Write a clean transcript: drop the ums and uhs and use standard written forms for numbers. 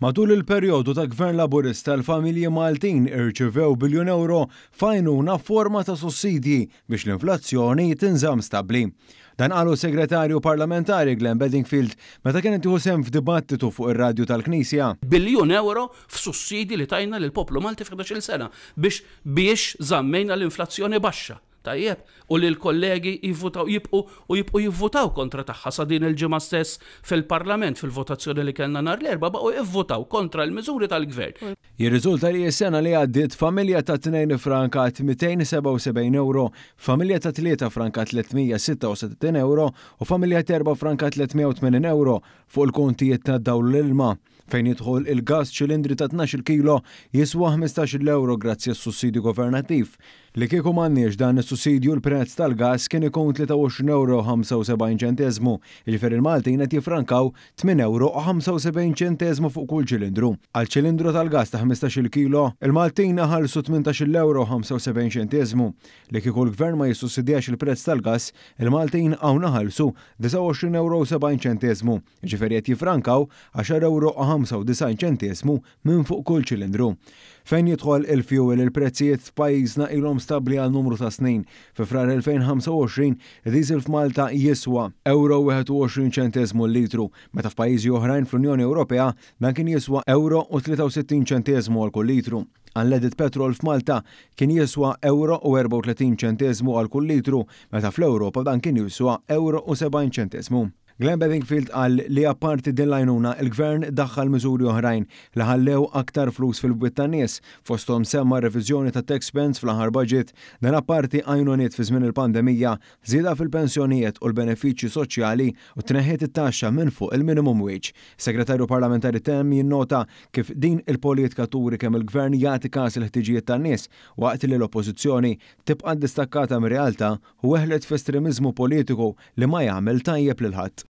Matul il-perjodu ta' Gvern Laburista l-familji Maltin irċevew biljun euro f'għajnuna f'forma ta' sussidji biex l-inflazzjoni tinżamm stabbli. Dan qalu segretarju parlamentari Glenn Bedingfield meta kien tieħu sehem f'dibattitu fuq ir-radju tal-Knisja. Biljun euro f'sussidji li tajna lil poplu Malti f'11-il sena biex żammejna l-inflazzjoni baxxa. Tajjeb, u li l-kollegi jibqu jivvotaw kontra tagħha sa din il-ġimgħa stess fil-Parlament fil-votazzjoni li kellna nhar l-erba' baqgħu jivvotaw kontra l-miżuri tal-Gvern. Jirriżulta li s-sena li għaddiet familja ta' 2 frankat 277 euro, familja ta' 3 frankat 366 euro u familja ta' 4 frankat 380 euro fuq il-kontijiet ta' dawl l-ilma fejn jidħol il-gas ċilindri ta' 12 kilo jiswa 15 euro grazzi għas-sussidju governattiv. Li kieku m'għandniex dan is-sussidju l-prezz tal-gas kien ikun 23 euro 75 ċentesmu, jiġifieri il-Maltin qed jiffrankaw 8 euro 75 ċentesmu fuq kull ċilindru. Għal ċilindru tal-gas ta' 15 kilo, il-Maltin ħallsu 18 euro 75 ċentesmu. Li kieku l-Gvern ma jissussidjax il-prezz tal-gas, il-Maltin hawn ħallsu 29 euro 70 ċentesmu, jiġifieri qed jiffrankaw 10 euro 95 ċentesmu minn fuq kull ċilindru. Fejn jidħol il-fuel il-prezzijiet f'pajjiżna ilhom stabbli għal numru ta' snin. Fi frar 2025 id-diesel f'Malta jiswa euro 21 ċentesmu l-litru, meta f'pajjiżi oħrajn fl-Unjoni Ewropea dan kien jiswa euro 63 ċentesmu għal kull litru. Unleaded petrol f'Malta kien jiswa euro 34 ċentesmu għal kull litru, meta fl-Ewropa dan kien jiswa euro 70 ċentesmu. Glenn Bedingfield qal li apparti din l-għajnuna il-Gvern daħħal miżuri oħrajn li ħallew aktar flus fil-bwiet tan-nies fosthom semma reviżjoni ta' tax spends fl-aħħar budget, dan apparti għajnuniet fi żmien il-pandemija, żieda fil-pensjonijiet u l-benefiċċji soċjali u tneħħiet it-taxxa minn fuq il-minimum wage. Segretarju parlamentari Tem jinnota kif din il-politika turi kemm il-Gvern jagħti każ il-ħtiġijiet tan-nies waqt li l-oppożizzjoni tibqa' distakkata mir-realtà u weħlet f'estremiżmu politiku li ma jagħmel tajjeb lil ħadd.